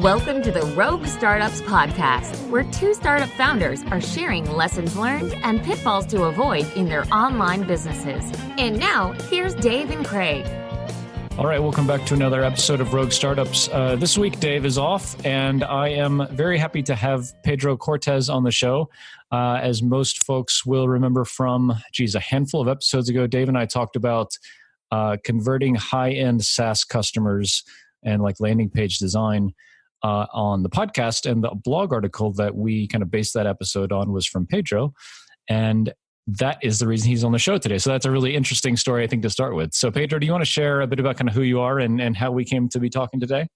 Welcome to the Rogue Startups Podcast, where two startup founders are sharing lessons learned and pitfalls to avoid in their online businesses. And now, here's Dave and Craig. All right, welcome back to another episode of Rogue Startups. This week, Dave is off, and I am very happy to have Pedro Cortes on the show. As most folks will remember from, a handful of episodes ago, Dave and I talked about converting high-end SaaS customers and like landing page design on the podcast. And the blog article that we kind of based that episode on was from Pedro. And that is the reason he's on the show today. So that's a really interesting story, I think, to start with. So Pedro, do you want to share a bit about kind of who you are and how we came to be talking today?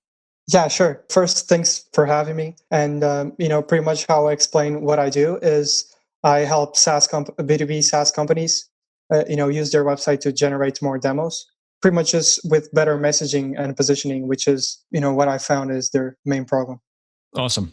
Yeah, sure. First, thanks for having me. And, pretty much how I explain what I do is I help B2B SaaS companies, use their website to generate more demos, pretty much just with better messaging and positioning, which is, what I found is their main problem. Awesome.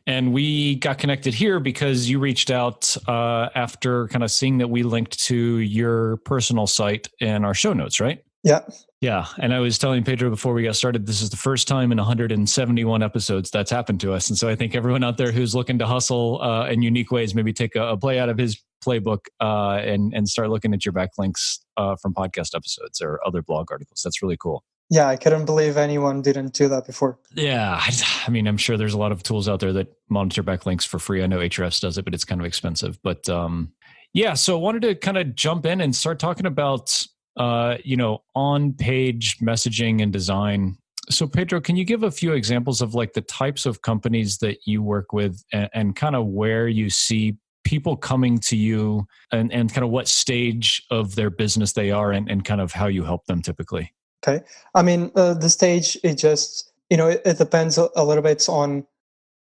And we got connected here because you reached out after kind of seeing that we linked to your personal site in our show notes, right? Yeah. Yeah. And I was telling Pedro before we got started, this is the first time in 171 episodes that's happened to us. And so I think everyone out there who's looking to hustle in unique ways, maybe take a play out of his playbook and start looking at your backlinks from podcast episodes or other blog articles. That's really cool. Yeah, I couldn't believe anyone didn't do that before. Yeah. I mean, I'm sure there's a lot of tools out there that monitor backlinks for free. I know Ahrefs does it, but it's kind of expensive. But so I wanted to kind of jump in and start talking about on-page messaging and design. So Pedro, can you give a few examples of like the types of companies that you work with and kind of where you see people coming to you and kind of what stage of their business they are and kind of how you help them typically? Okay. I mean, the stage, it just, it depends a little bit on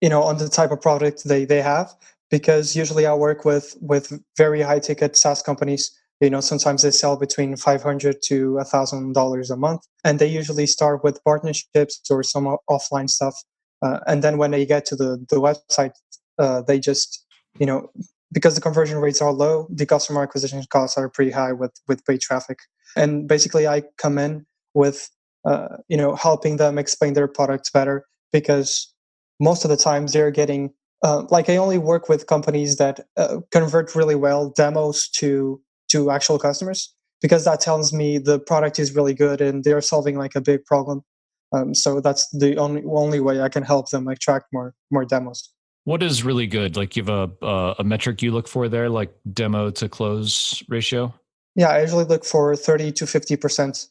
the type of product they have, because usually I work with very high ticket SaaS companies. Sometimes they sell between $500 to $1,000 a month, and they usually start with partnerships or some offline stuff. And then when they get to the website, they just, because the conversion rates are low, the customer acquisition costs are pretty high with paid traffic. And basically I come in with, helping them explain their products better, because most of the times they're getting, I only work with companies that convert really well demos to actual customers, because that tells me the product is really good and they're solving like a big problem. So that's the only way I can help them attract more demos. What is really good? Like you have a metric you look for there, like demo to close ratio? Yeah, I usually look for 30 to 50%.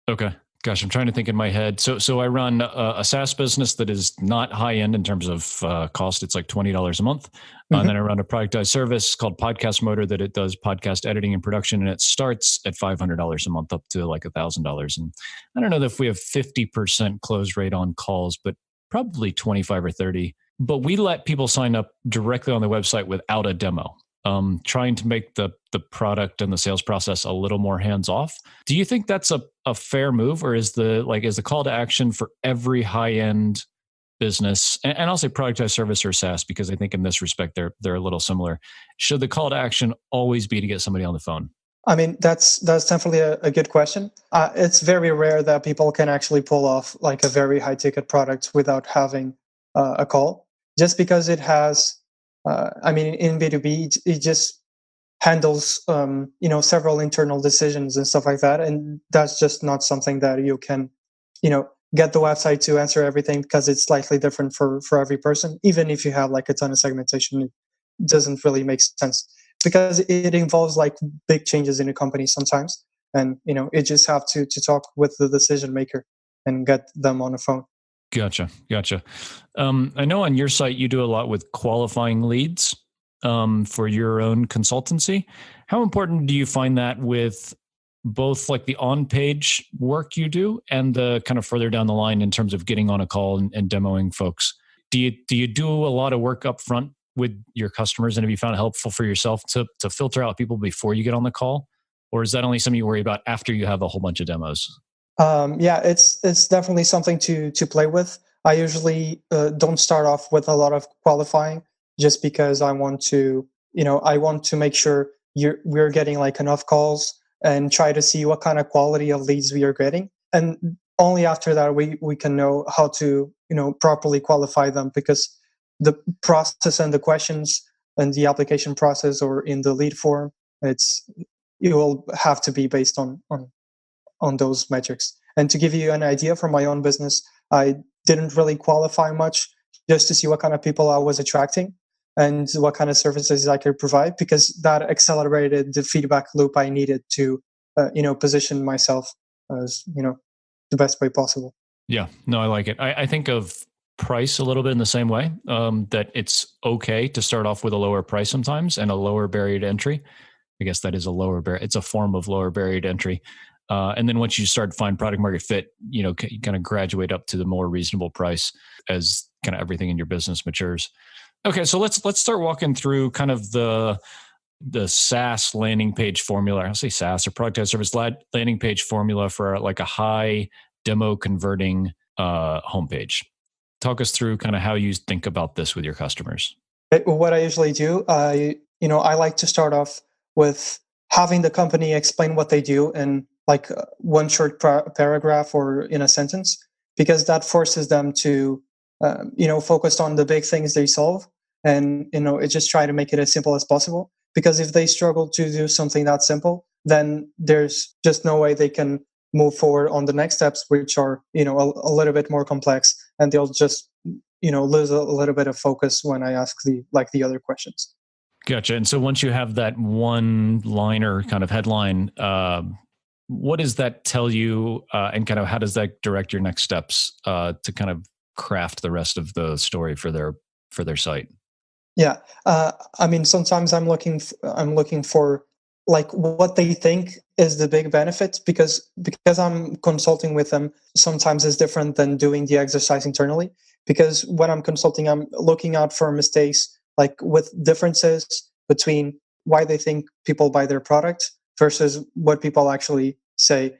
Okay. Gosh, I'm trying to think in my head. So I run a SaaS business that is not high end in terms of cost. It's like $20 a month. Mm-hmm. And then I run a productized service called Podcast Motor that it does podcast editing and production. And it starts at $500 a month up to like $1,000. And I don't know if we have 50% close rate on calls, but probably 25 or 30. But we let people sign up directly on the website without a demo. Trying to make the product and the sales process a little more hands-off. Do you think that's a fair move, or is the call to action for every high-end business, and I'll say productized service or SaaS, because I think in this respect they're a little similar. Should the call to action always be to get somebody on the phone? I mean, that's definitely a good question. It's very rare that people can actually pull off like a very high-ticket product without having a call, just because it has. In B2B, it just handles, several internal decisions and stuff like that. And that's just not something that you can, get the website to answer everything, because it's slightly different for every person. Even if you have like a ton of segmentation, it doesn't really make sense, because it involves like big changes in a company sometimes. And, you just have to talk with the decision maker and get them on the phone. Gotcha. I know on your site you do a lot with qualifying leads for your own consultancy. How important do you find that with both like the on-page work you do and the kind of further down the line in terms of getting on a call and demoing folks? Do you do a lot of work up front with your customers, and have you found it helpful for yourself to filter out people before you get on the call? Or is that only something you worry about after you have a whole bunch of demos? It's definitely something to play with. I usually don't start off with a lot of qualifying, just because I want to make sure we're getting like enough calls and try to see what kind of quality of leads we are getting. And only after that we can know how to properly qualify them, because the process and the questions and the application process or in the lead form, it will have to be based on those metrics. And to give you an idea from my own business, I didn't really qualify much just to see what kind of people I was attracting and what kind of services I could provide, because that accelerated the feedback loop I needed to position myself as the best way possible. Yeah, no, I like it. I think of price a little bit in the same way, that it's okay to start off with a lower price sometimes and a lower barrier to entry. I guess that is a lower barrier. It's a form of lower barrier to entry. And then once you start to find product market fit, you kind of graduate up to the more reasonable price as kind of everything in your business matures. Okay, so let's start walking through kind of the SaaS landing page formula. I'll say SaaS, or product as service landing page formula for like a high demo converting homepage. Talk us through kind of how you think about this with your customers. What I usually do, I like to start off with having the company explain what they do in like one short paragraph or in a sentence, because that forces them to focus on the big things they solve, and just try to make it as simple as possible. Because if they struggle to do something that simple, then there's just no way they can move forward on the next steps, which are a little bit more complex, and they'll just lose a little bit of focus when I ask the other questions. Gotcha. And so once you have that one liner kind of headline, what does that tell you, and kind of how does that direct your next steps to kind of craft the rest of the story for their site? Yeah, I mean, sometimes I'm looking for like what they think is the big benefit, because I'm consulting with them. Sometimes it's different than doing the exercise internally, because when I'm consulting, I'm looking out for mistakes, like with differences between why they think people buy their product versus what people actually say.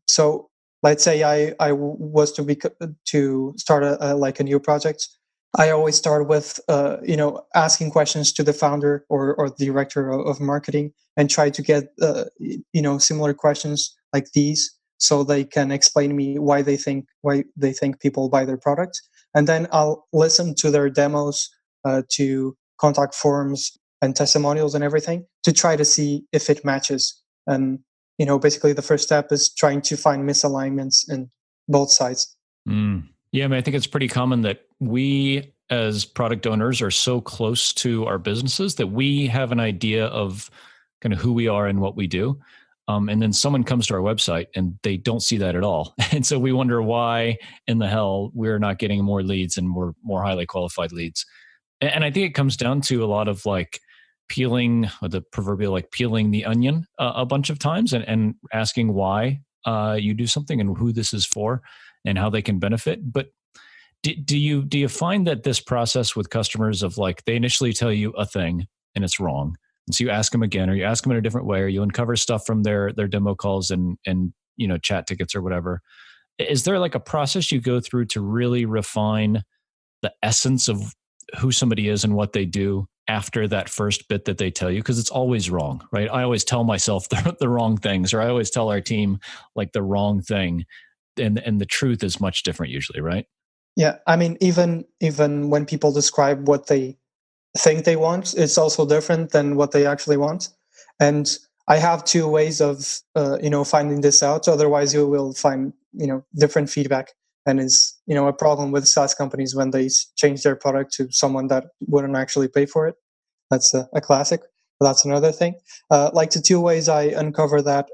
So let's say I was to start a new project. I always start with asking questions to the founder or the director of marketing, and try to get similar questions like these, so they can explain me why they think people buy their product. And then I'll listen to their demos, to contact forms and testimonials and everything, to try to see if it matches. And basically the first step is trying to find misalignments in both sides. Yeah, I mean, I think it's pretty common that we as product owners are so close to our businesses that we have an idea of kind of who we are and what we do. And then someone comes to our website and they don't see that at all. And so we wonder why in the hell we're not getting more leads and more highly qualified leads. And I think it comes down to a lot of like peeling, or the proverbial like peeling the onion a bunch of times, and asking why you do something and who this is for and how they can benefit. But do you find that this process with customers of like, they initially tell you a thing and it's wrong, and so you ask them again, or you ask them in a different way, or you uncover stuff from their demo calls and chat tickets or whatever? Is there like a process you go through to really refine the essence of who somebody is and what they do after that first bit that they tell you? Because it's always wrong, right? I always tell myself the wrong things, or I always tell our team like the wrong thing, and the truth is much different usually, right? Yeah, I mean, even when people describe what they think they want, it's also different than what they actually want. And I have two ways of finding this out. Otherwise, you will find different feedback, and it's a problem with SaaS companies when they change their product to someone that wouldn't actually pay for it. That's a classic. But that's another thing. Like the two ways I uncover that,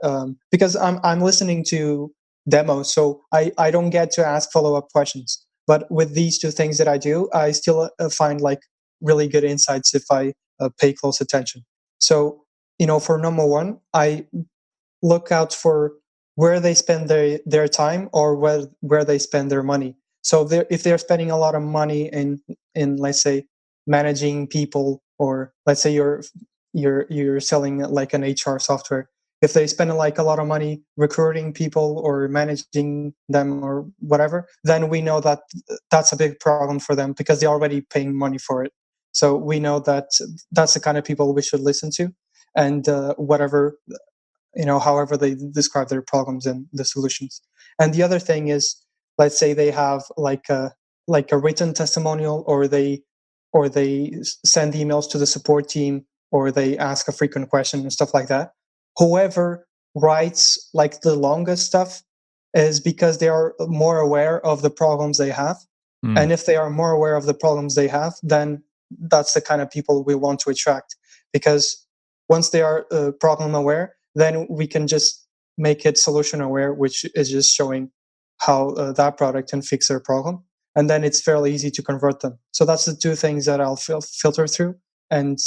because I'm listening to demos, so I don't get to ask follow-up questions. But with these two things that I do, I still find like really good insights if I pay close attention. So for number one, I look out for where they spend their time, or where they spend their money. So if they're spending a lot of money in let's say managing people, or let's say you're selling like an HR software, if they spend like a lot of money recruiting people or managing them or whatever, then we know that that's a big problem for them, because they're already paying money for it. So we know that that's the kind of people we should listen to, and whatever however they describe their problems and the solutions. And the other thing is, let's say they have like a written testimonial, or they send emails to the support team, or they ask a frequent question and stuff like that. Whoever writes like the longest stuff is because they are more aware of the problems they have. And if they are more aware of the problems they have, then that's the kind of people we want to attract. Because once they are problem aware, then we can just make it solution aware, which is just showing how that product can fix their problem. And then it's fairly easy to convert them. So that's the two things that I'll filter through. And,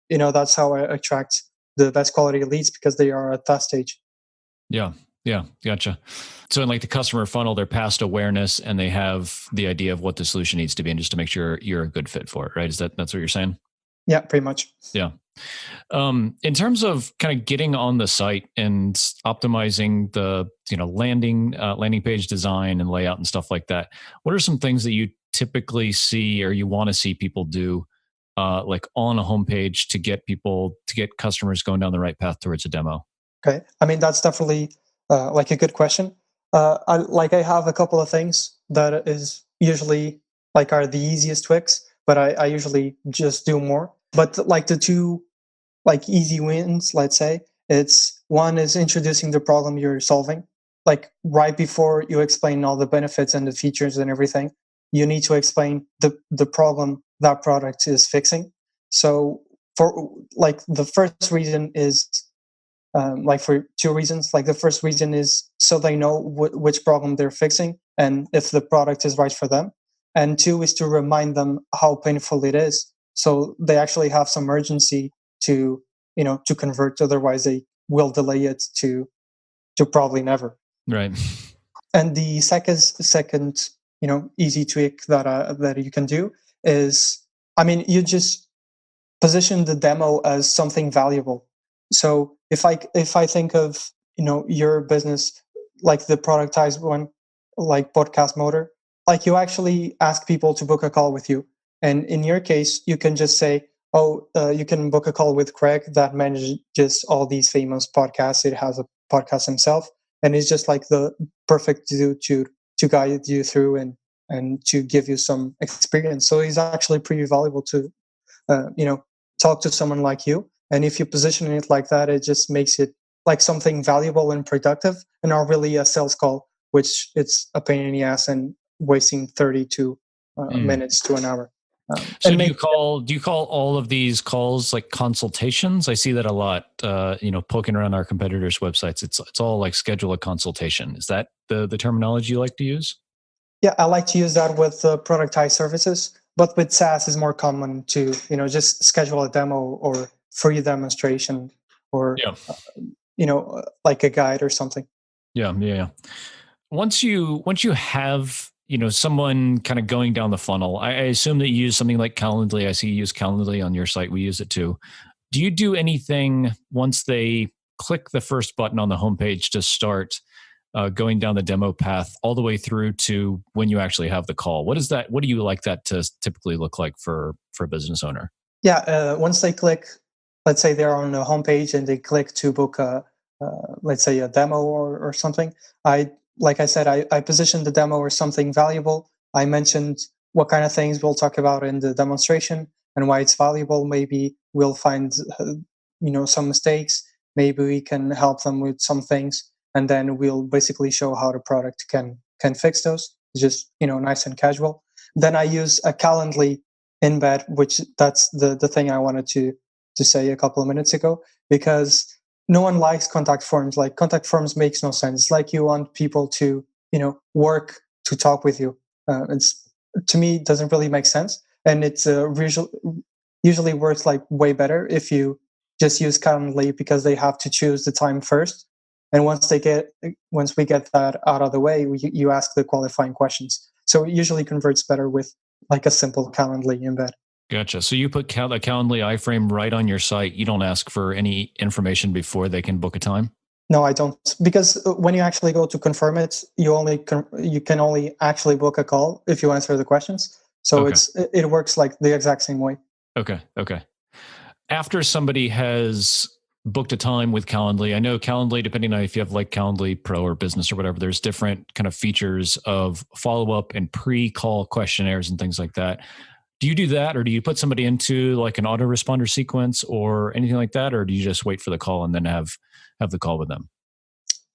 that's how I attract the best quality leads, because they are at that stage. Yeah. Yeah. Gotcha. So in like the customer funnel, they're past awareness and they have the idea of what the solution needs to be, and just to make sure you're a good fit for it, right? That's what you're saying? Yeah, pretty much. Yeah. In terms of kind of getting on the site and optimizing the, landing page design and layout and stuff like that, what are some things that you typically see or you want to see people do, like on a homepage to get customers going down the right path towards a demo? Okay. I mean, that's definitely like a good question. I have a couple of things that is usually like are the easiest tweaks, but I usually just do more. But like the two like easy wins, let's say, it's one is introducing the problem you're solving. Like right before you explain all the benefits and the features and everything, you need to explain the problem that product is fixing. So for like the first reason is like for two reasons. Like the first reason is so they know which problem they're fixing and if the product is right for them. And two is to remind them how painful it is, so they actually have some urgency to convert. Otherwise, they will delay it to probably never. Right. And the second easy tweak that you can do is, I mean, you just position the demo as something valuable. So if I think of your business like the productized one, like Podcast Motor, like you actually ask people to book a call with you, and in your case you can just say, oh, you can book a call with Craig that manages all these famous podcasts. It has a podcast himself, and it's just like the perfect dude to guide you through and to give you some experience. So he's actually pretty valuable to talk to someone like you. And if you position it like that, it just makes it like something valuable and productive, and not really a sales call, which it's a pain in the ass and wasting 32 minutes to an hour. So do you call all of these calls like consultations? I see that a lot, poking around our competitors' websites. It's all like schedule a consultation. Is that the terminology you like to use? Yeah, I like to use that with productized services, but with SaaS is more common to, just schedule a demo or free demonstration or, like a guide or something. Yeah. Once you have, someone kind of going down the funnel, I assume that you use something like Calendly. I see you use Calendly on your site. We use it too. Do you do anything once they click the first button on the homepage to start going down the demo path all the way through to when you actually have the call? What do you like that to typically look like for a business owner? Yeah. Once they click, let's say they're on the homepage and they click to book let's say a demo or something. Like I said, I positioned the demo as something valuable. I mentioned what kind of things we'll talk about in the demonstration and why it's valuable. Maybe we'll find, some mistakes. Maybe we can help them with some things. And then we'll basically show how the product can fix those. Just, nice and casual. Then I use a Calendly embed, which that's the thing I wanted to say a couple of minutes ago, because no one likes contact forms. Like contact forms makes no sense. It's like you want people to, work to talk with you. It's, to me, it doesn't really make sense. And it's usually works like way better if you just use Calendly, because they have to choose the time first. And once we get that out of the way, you ask the qualifying questions. So it usually converts better with like a simple Calendly embed. Gotcha. So you put a Calendly iframe right on your site. You don't ask for any information before they can book a time? No, I don't. Because when you actually go to confirm it, you can only actually book a call if you answer the questions. So Okay. it works like the exact same way. Okay. After somebody has booked a time with Calendly. I know Calendly, depending on if you have like Calendly Pro or Business or whatever, there's different kind of features of follow-up and pre-call questionnaires and things like that. Do you do that, or do you put somebody into like an autoresponder sequence or anything like that, or do you just wait for the call and then have the call with them?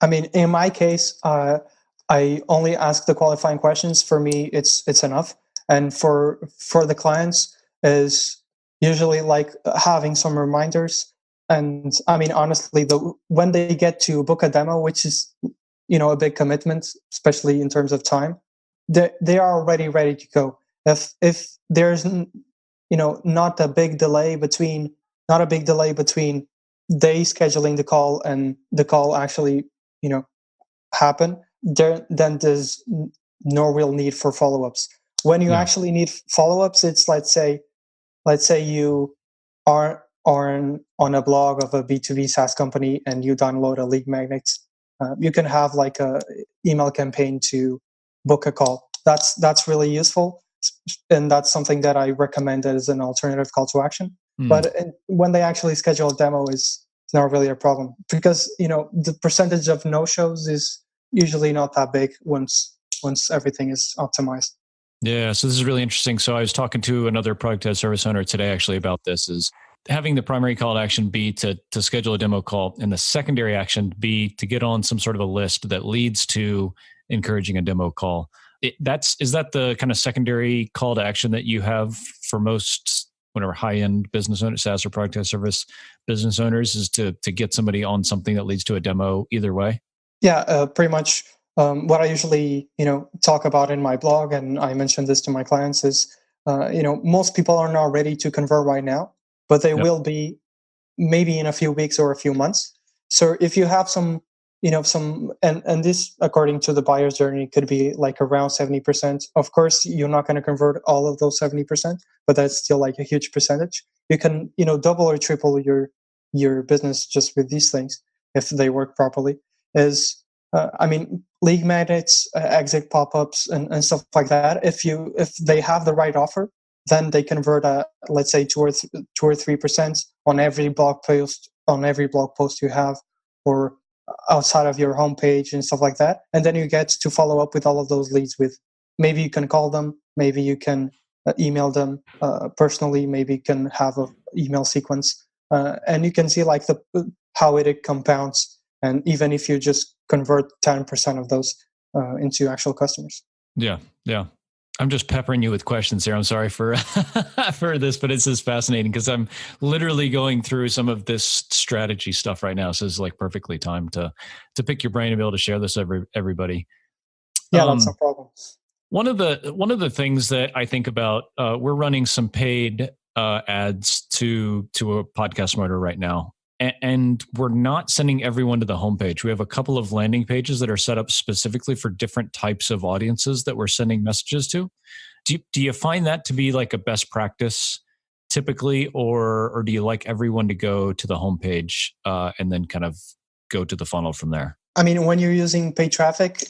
I mean, in my case, I only ask the qualifying questions. For me, it's enough. And for the clients, is usually like having some reminders. And I mean, honestly, when they get to book a demo, which is a big commitment, especially in terms of time, they are already ready to go. If there's not a big delay between they scheduling the call and the call actually happen, then there's no real need for follow-ups. When you actually need follow-ups, it's let's say you are on a blog of a B2B SaaS company and you download a lead magnet. You can have like a email campaign to book a call. That's really useful, and that's something that I recommend as an alternative call to action. But when they actually schedule a demo, is not really a problem, because the percentage of no-shows is usually not that big once everything is optimized. Yeah, so this is really interesting. So I was talking to another product as service owner today actually about this, is having the primary call to action be to schedule a demo call, and the secondary action be to get on some sort of a list that leads to encouraging a demo call. Is that the kind of secondary call to action that you have for most whatever high-end business owners, SaaS or product as service business owners, is to get somebody on something that leads to a demo either way? Yeah, pretty much. What I usually talk about in my blog, and I mention this to my clients, is most people are not ready to convert right now, but they will be maybe in a few weeks or a few months. So if you have some and this, according to the buyer's journey, could be like around 70%. Of course, you're not going to convert all of those 70%, but that's still like a huge percentage. You can double or triple your business just with these things if they work properly. League magnets, exit pop-ups, and stuff like that. If they have the right offer, then they convert let's say 2 or 3% on every blog post you have, or outside of your homepage and stuff like that. And then you get to follow up with all of those leads with, maybe you can call them, maybe you can email them personally, maybe you can have an email sequence, and you can see like how it compounds. And even if you just convert 10% of those into actual customers. Yeah. I'm just peppering you with questions here. I'm sorry for for this, but it's just fascinating because I'm literally going through some of this strategy stuff right now. So it's like perfectly timed to pick your brain and be able to share this with everybody. Yeah, that's no problem. One of the things that I think about, we're running some paid ads to a podcast motor right now. And we're not sending everyone to the homepage. We have a couple of landing pages that are set up specifically for different types of audiences that we're sending messages to. Do you find that to be like a best practice typically, or do you like everyone to go to the homepage and then kind of go to the funnel from there? I mean, when you're using paid traffic,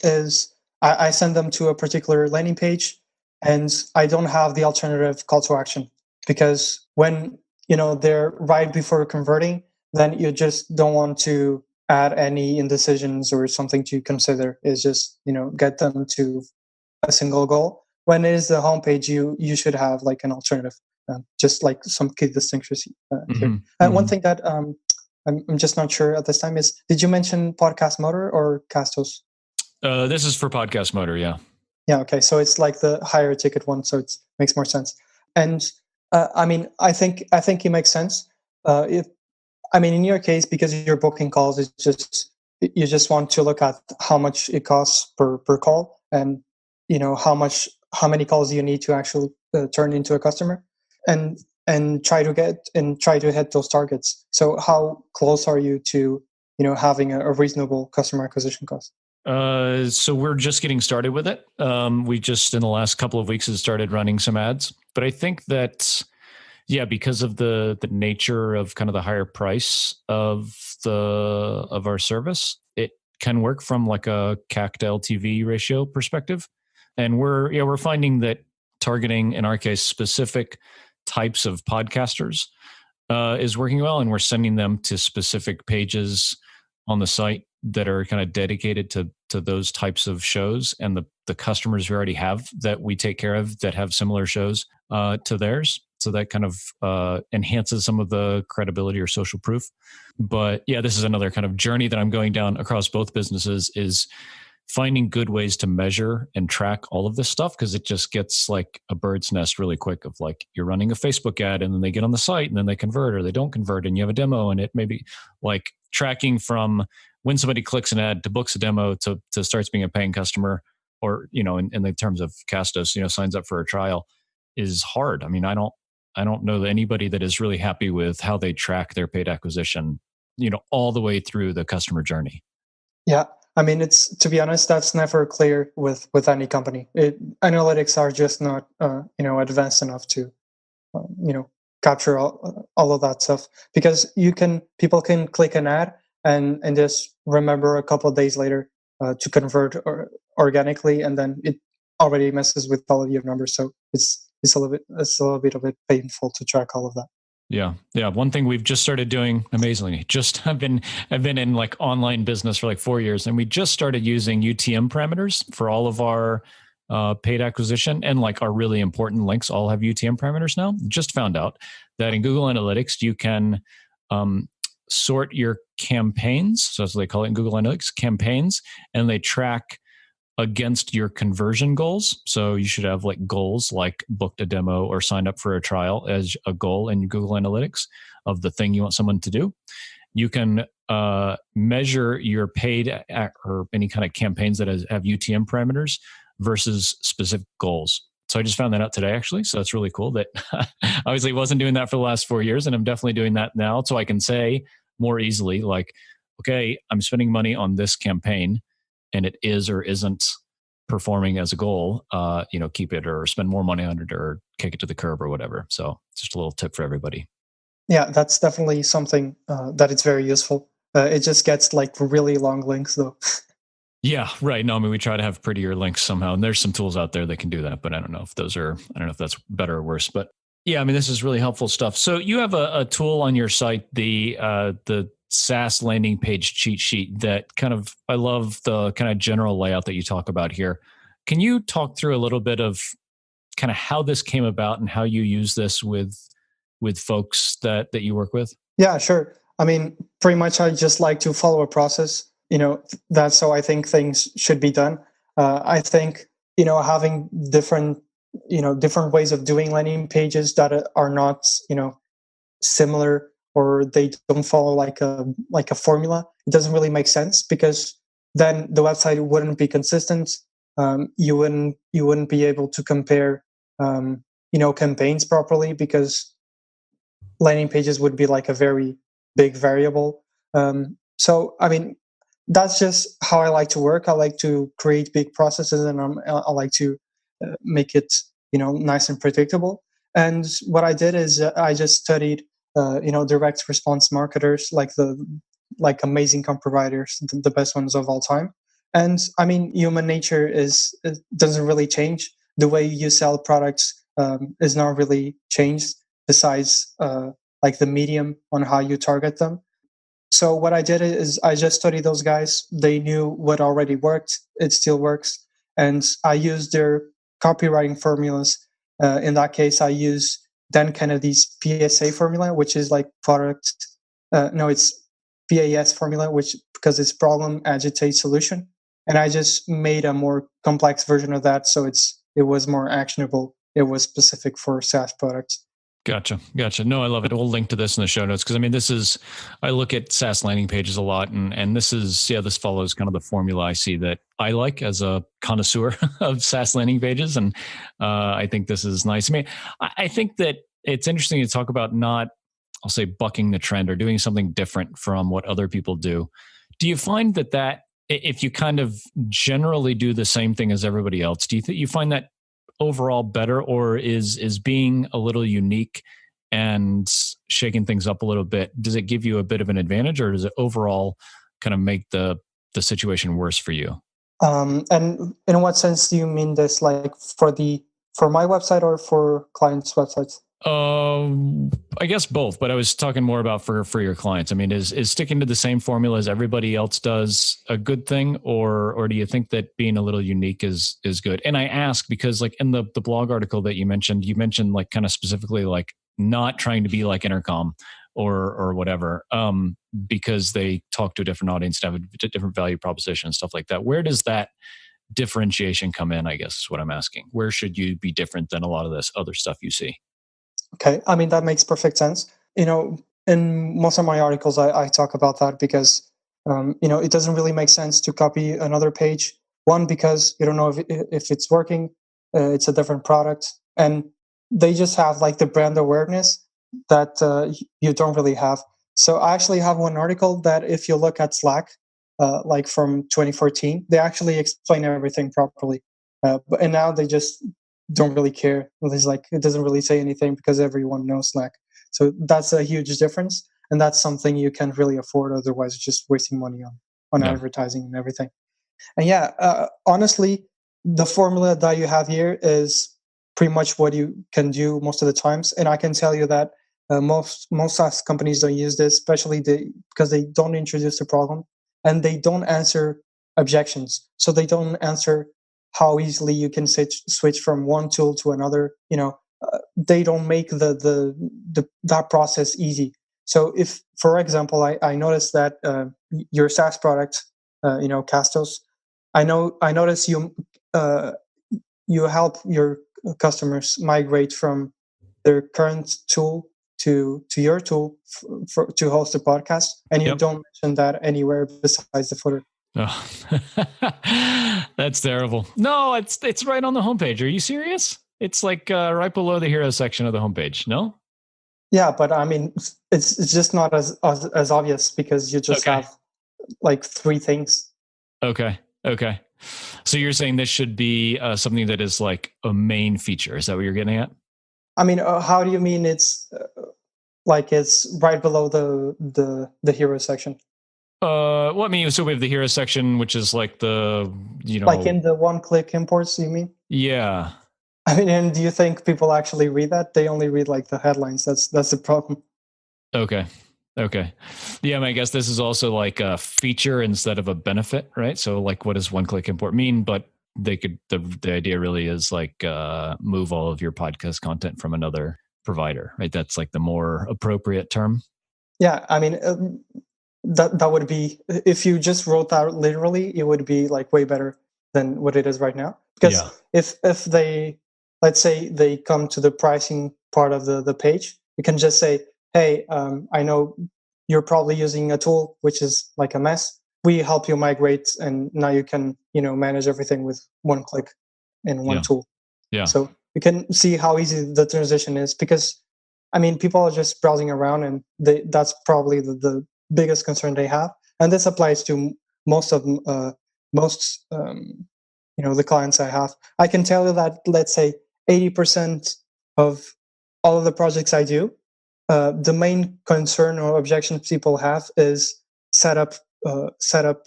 I send them to a particular landing page, and I don't have the alternative call to action, because when they're right before converting, then you just don't want to add any indecisions or something to consider. Is just get them to a single goal. When it is the homepage, you should have like an alternative, just like some key distinctions here. And one thing that I'm just not sure at this time is, did you mention Podcast Motor or Castos? This is for Podcast Motor, yeah. Yeah, okay. So it's like the higher ticket one, so it makes more sense. And I think it makes sense. In your case, because you're booking calls, it's just you just want to look at how much it costs per call, and how many calls you need to actually turn into a customer, and try to hit those targets. So how close are you to having a reasonable customer acquisition cost? So we're just getting started with it. We just in the last couple of weeks have started running some ads, but I think that. Yeah, because of the nature of kind of the higher price of our service, it can work from like a CAC to LTV ratio perspective. And we're finding that targeting, in our case, specific types of podcasters is working well, and we're sending them to specific pages on the site that are kind of dedicated to those types of shows, and the customers we already have that we take care of that have similar shows to theirs. So that kind of enhances some of the credibility or social proof. But yeah, this is another kind of journey that I'm going down across both businesses, is finding good ways to measure and track all of this stuff, because it just gets like a bird's nest really quick of like, you're running a Facebook ad and then they get on the site and then they convert or they don't convert, and you have a demo, and it may be like tracking from when somebody clicks an ad to books a demo to starts being a paying customer, or, in the terms of Castos, signs up for a trial, is hard. I mean, I don't know anybody that is really happy with how they track their paid acquisition, all the way through the customer journey. Yeah. I mean, it's, to be honest, that's never clear with any company. Analytics are just not, advanced enough to, capture all of that stuff, because people can click an ad and just remember a couple of days later to convert organically, and then it already messes with all of your numbers. So it's a little bit of it painful to track all of that. Yeah. One thing we've just started doing amazingly, I've been in like online business for like 4 years, and we just started using UTM parameters for all of our paid acquisition, and like our really important links all have UTM parameters now. Just found out that in Google Analytics, you can sort your campaigns. So that's what they call it in Google Analytics, campaigns, and they track against your conversion goals. So you should have like goals like booked a demo or signed up for a trial as a goal in Google Analytics of the thing you want someone to do. You can measure your paid or any kind of campaigns that have UTM parameters versus specific goals. So I just found that out today, actually. So that's really cool that obviously wasn't doing that for the last 4 years, and I'm definitely doing that now. So I can say more easily, like, okay, I'm spending money on this campaign, and it is or isn't performing as a goal, keep it or spend more money on it or kick it to the curb or whatever. So just a little tip for everybody. Yeah, that's definitely something that it's very useful. It just gets like really long links though. Yeah, right. No, I mean, we try to have prettier links somehow, and there's some tools out there that can do that, but I don't know if that's better or worse. But yeah, I mean, this is really helpful stuff. So you have a tool on your site, the SaaS landing page cheat sheet that I love the kind of general layout that you talk about here. Can you talk through a little bit of kind of how this came about and how you use this with folks that you work with? Yeah, sure. I mean, pretty much I just like to follow a process, that's how I think things should be done. I think, having different ways of doing landing pages that are not, similar, or they don't follow like a formula, it doesn't really make sense, because then the website wouldn't be consistent. You wouldn't be able to compare campaigns properly, because landing pages would be like a very big variable. So I mean, that's just how I like to work. I like to create big processes, and I like to make it nice and predictable. And what I did is I just studied direct response marketers, like amazing comp providers, the best ones of all time. And I mean, human nature doesn't really change. The way you sell products is not really changed, besides like the medium on how you target them. So what I did is I just studied those guys. They knew what already worked. It still works. And I used their copywriting formulas. In that case, I use Dan Kennedy's PSA formula, which is like it's PAS formula, because it's problem, agitate, solution. And I just made a more complex version of that, so it was more actionable. It was specific for SaaS products. Gotcha. No, I love it. We'll link to this in the show notes, because I mean, I look at SaaS landing pages a lot, and this follows kind of the formula I see that I like as a connoisseur of SaaS landing pages. And I think this is nice. I mean, I think that it's interesting to talk about not, I'll say, bucking the trend or doing something different from what other people do. Do you find that if you kind of generally do the same thing as everybody else, do you find that overall better, or is being a little unique and shaking things up a little bit, does it give you a bit of an advantage, or does it overall kind of make the situation worse for you? And in what sense do you mean this? Like for my website or for clients' websites? I guess both, but I was talking more about for your clients. I mean, is sticking to the same formula as everybody else does a good thing, or do you think that being a little unique is good? And I ask because, like, in the blog article that you mentioned like kind of specifically like not trying to be like Intercom or whatever, because they talk to a different audience, to have a different value proposition and stuff like that. Where does that differentiation come in? I guess is what I'm asking. Where should you be different than a lot of this other stuff you see? Okay, I mean, that makes perfect sense. In most of my articles, I talk about that because, it doesn't really make sense to copy another page. One, because you don't know if it's working. It's a different product, and they just have like the brand awareness that you don't really have. So I actually have one article that if you look at Slack, like from 2014, they actually explain everything properly. And now they just don't really care. It's like it doesn't really say anything because everyone knows Slack. So that's a huge difference, and that's something you can't really afford. Otherwise, you're just wasting money on Yeah. advertising and everything. And honestly, the formula that you have here is pretty much what you can do most of the times. And I can tell you that most SaaS companies don't use this, especially because they don't introduce the problem and they don't answer objections. So they don't answer how easily you can switch from one tool to another. They don't make that process easy. So if, for example, I noticed that your SaaS product, Castos, I notice you help your customers migrate from their current tool to your tool to host a podcast, and you Yep. don't mention that anywhere besides the footer. Oh. That's terrible. No, it's right on the homepage. Are you serious? It's like right below the hero section of the homepage. No? Yeah, but I mean, it's just not as obvious because you just have like three things. Okay. So you're saying this should be something that is like a main feature. Is that what you're getting at? I mean, how do you mean it's like it's right below the hero section? Well, I mean, so we have the hero section, which is like the, like in the one-click imports, you mean? Yeah. I mean, and do you think people actually read that? They only read like the headlines. That's the problem. Okay. Yeah, I mean, I guess this is also like a feature instead of a benefit, right? So like, what does one-click import mean? But they could, the idea really is like move all of your podcast content from another provider, right? That's like the more appropriate term. Yeah, I mean, that would be, if you just wrote that literally, it would be like way better than what it is right now. Because if they, let's say they come to the pricing part of the page, you can just say, hey, I know you're probably using a tool which is like a mess. We help you migrate, and now you can, manage everything with one click in one tool. Yeah. So you can see how easy the transition is, because I mean, people are just browsing around, and that's probably the biggest concern they have. And this applies to most the clients I have. I can tell you that, let's say 80% of all of the projects I do, the main concern or objection people have is setup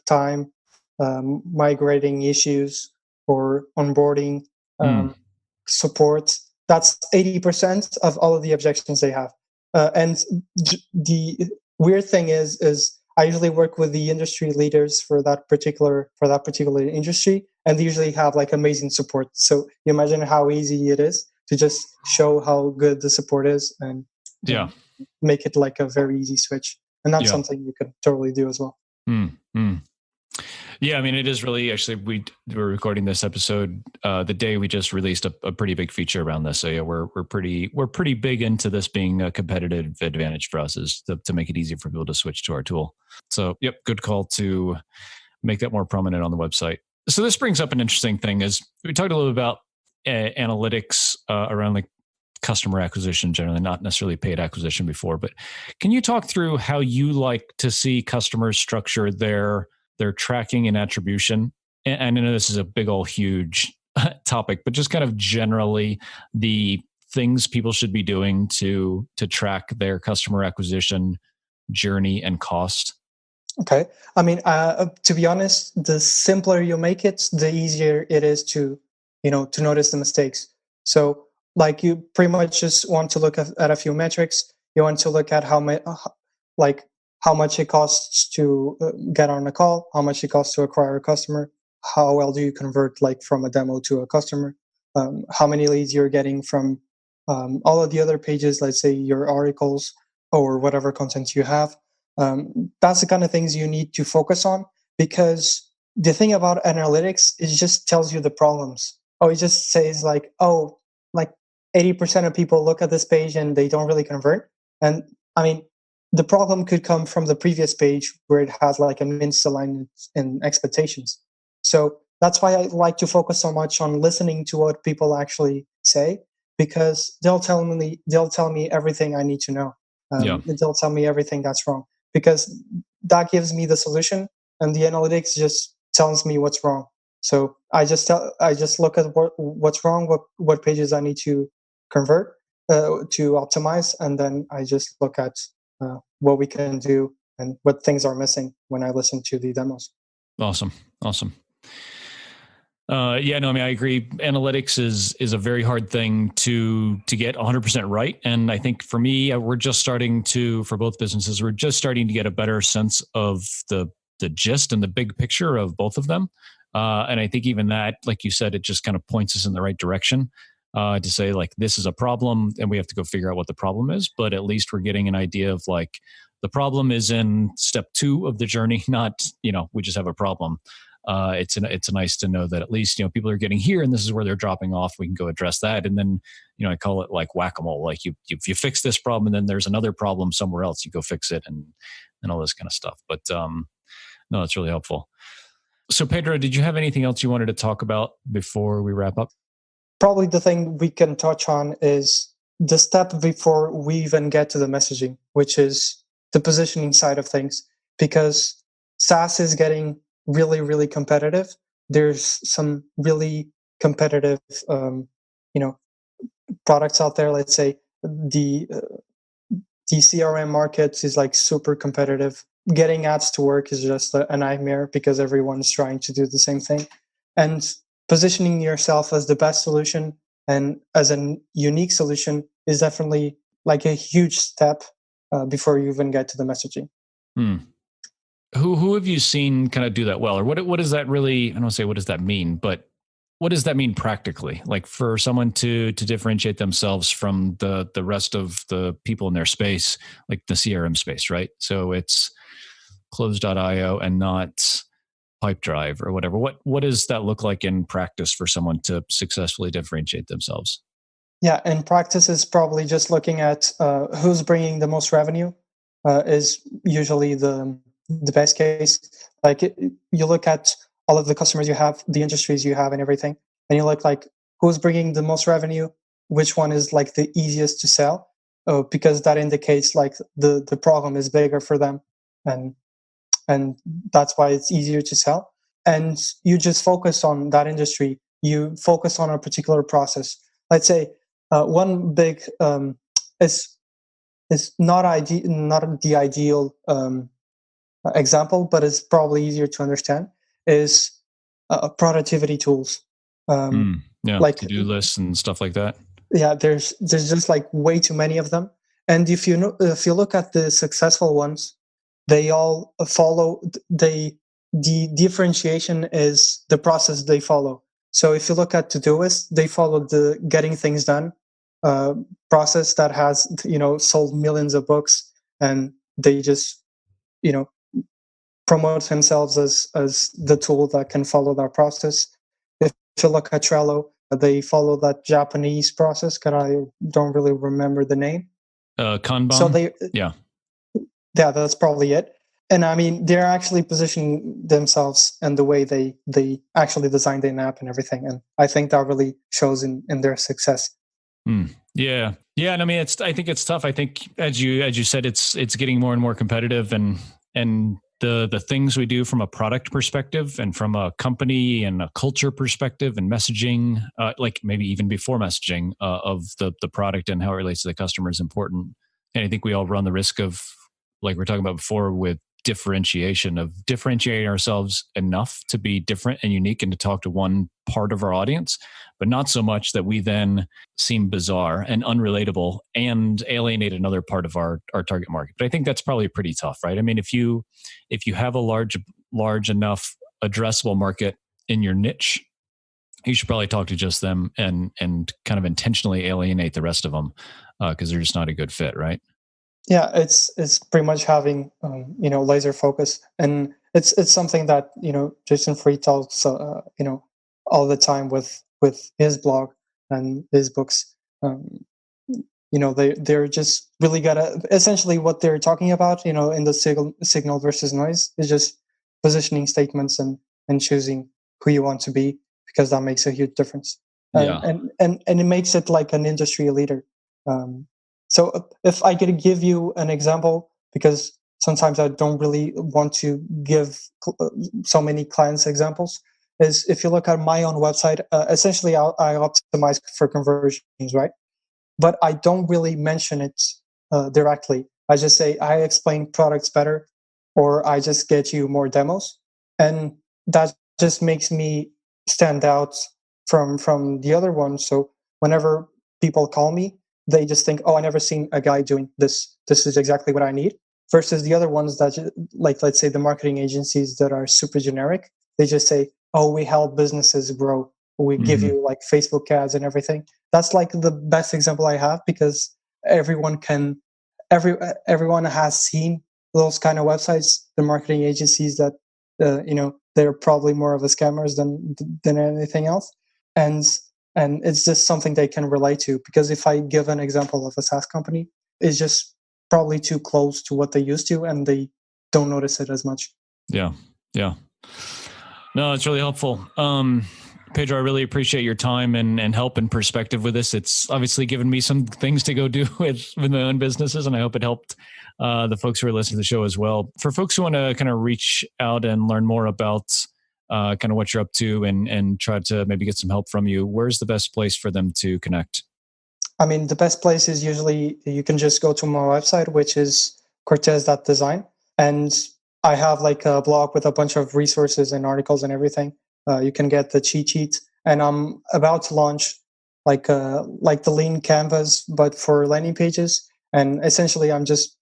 time, migrating issues, or onboarding, support. That's 80% of all of the objections they have. And the weird thing is I usually work with the industry leaders for that particular industry, and they usually have like amazing support. So you imagine how easy it is to just show how good the support is, and make it like a very easy switch. And that's something you could totally do as well. Yeah, I mean, it is really, actually, we were recording this episode the day we just released a pretty big feature around this. So yeah, we're pretty big into this being a competitive advantage for us, is to make it easy for people to switch to our tool. So yep, good call to make that more prominent on the website. So this brings up an interesting thing, is we talked a little bit about analytics around like customer acquisition, generally, not necessarily paid acquisition before, but can you talk through how you like to see customers structure their tracking and attribution? And I know this is a big old huge topic, but just kind of generally the things people should be doing to track their customer acquisition journey and cost. Okay. I mean, to be honest, the simpler you make it, the easier it is to notice the mistakes. So like you pretty much just want to look at a few metrics. You want to look at how much it costs to get on a call, how much it costs to acquire a customer, how well do you convert like from a demo to a customer, how many leads you're getting from all of the other pages, let's say your articles or whatever content you have. That's the kind of things you need to focus on, because the thing about analytics is it just tells you the problems. Oh, it just says like, oh, like 80% of people look at this page and they don't really convert. And I mean, the problem could come from the previous page where it has like a misalignment in expectations. So that's why I like to focus so much on listening to what people actually say, because they'll tell me everything I need to know. They'll tell me everything that's wrong, because that gives me the solution, and the analytics just tells me what's wrong. So I just look at what's wrong, what pages I need to convert to optimize, and then I just look at what we can do and what things are missing when I listen to the demos. Awesome. I agree. Analytics is a very hard thing to get 100% right. And I think for me, for both businesses, we're just starting to get a better sense of the gist and the big picture of both of them. And I think even that, like you said, it just kind of points us in the right direction to say like, this is a problem and we have to go figure out what the problem is. But at least we're getting an idea of like, the problem is in step 2 of the journey, not, we just have a problem. It's nice to know that at least, people are getting here and this is where they're dropping off. We can go address that. And then, I call it like whack-a-mole. Like you fix this problem and then there's another problem somewhere else, you go fix it and all this kind of stuff. But no, that's really helpful. So Pedro, did you have anything else you wanted to talk about before we wrap up? Probably the thing we can touch on is the step before we even get to the messaging, which is the positioning side of things, because SaaS is getting really, really competitive. There's some really competitive, products out there. Let's say the CRM market is like super competitive. Getting ads to work is just a nightmare because everyone's trying to do the same thing. And positioning yourself as the best solution and as a unique solution is definitely like a huge step before you even get to the messaging. Who have you seen kind of do that well? Or what does that really, I don't want to say what does that mean, but what does that mean practically? Like for someone to differentiate themselves from the rest of the people in their space, like the CRM space, right? So it's calls.io and not Pipedrive or whatever. What does that look like in practice for someone to successfully differentiate themselves? Yeah, in practice, it's probably just looking at who's bringing the most revenue is usually the best case. Like you look at all of the customers you have, the industries you have and everything, and you look like who's bringing the most revenue, which one is like the easiest to sell, because that indicates like the problem is bigger for them, and that's why it's easier to sell. And you just focus on that industry. You focus on a particular process. Let's say one big is not the ideal example, but it's probably easier to understand, is productivity tools. Like to-do lists and stuff like that. Yeah, there's just like way too many of them. And if you look at the successful ones, they all follow the differentiation is the process they follow. So if you look at Todoist, they follow the getting things done process that has sold millions of books, and they just promote themselves as the tool that can follow that process. If you look at Trello, they follow that Japanese process, because I don't really remember the name. Kanban. So yeah, that's probably it. And I mean, they're actually positioning themselves and the way they actually designed the app and everything. And I think that really shows in their success. Yeah. And I mean, I think it's tough. I think as you said, it's getting more and more competitive, and the things we do from a product perspective and from a company and a culture perspective and messaging, like maybe even before messaging of the product and how it relates to the customer is important. And I think we all run the risk of, like we were talking about before, with differentiation, of differentiating ourselves enough to be different and unique and to talk to one part of our audience, but not so much that we then seem bizarre and unrelatable and alienate another part of our target market. But I think that's probably pretty tough, right? I mean, if you have a large enough addressable market in your niche, you should probably talk to just them and kind of intentionally alienate the rest of them because they're just not a good fit, right? Yeah, it's pretty much having laser focus, and it's something that Jason Fried talks all the time with his blog and his books. They're just really gotta, essentially what they're talking about in the signal versus noise is just positioning statements and choosing who you want to be, because that makes a huge difference. And it makes it like an industry leader. So if I could give you an example, because sometimes I don't really want to give so many clients examples, is if you look at my own website, essentially I optimize for conversions, right? But I don't really mention it directly. I just say I explain products better, or I just get you more demos. And that just makes me stand out from the other one. So whenever people call me, they just think, oh, I never seen a guy doing this. This is exactly what I need. Versus the other ones that, like, let's say the marketing agencies that are super generic, they just say, oh, we help businesses grow. We give you like Facebook ads and everything. That's like the best example I have, because everyone has seen those kind of websites, the marketing agencies that, they're probably more of a scammers than anything else. And it's just something they can relate to, because if I give an example of a SaaS company, it's just probably too close to what they used to, and they don't notice it as much. Yeah. No, it's really helpful. Pedro, I really appreciate your time and help and perspective with this. It's obviously given me some things to go do with my own businesses, and I hope it helped the folks who are listening to the show as well. For folks who want to kind of reach out and learn more about kind of what you're up to and try to maybe get some help from you, where's the best place for them to connect? I mean, the best place is usually you can just go to my website, which is Cortes.Design. And I have like a blog with a bunch of resources and articles and everything. You can get the cheat sheet. And I'm about to launch like the lean canvas, but for landing pages. And essentially, I'm just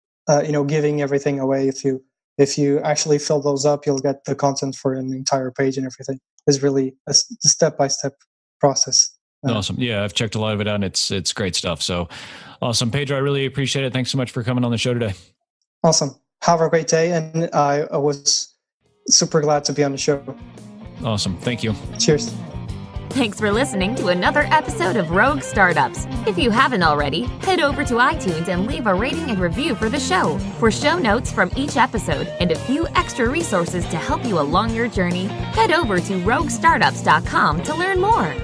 giving everything away. If you actually fill those up, you'll get the content for an entire page, and everything is really a step-by-step process. Awesome. Yeah, I've checked a lot of it out, and it's great stuff. So awesome. Pedro, I really appreciate it. Thanks so much for coming on the show today. Awesome. Have a great day. And I was super glad to be on the show. Awesome. Thank you. Cheers. Thanks for listening to another episode of Rogue Startups. If you haven't already, head over to iTunes and leave a rating and review for the show. For show notes from each episode and a few extra resources to help you along your journey, head over to roguestartups.com to learn more.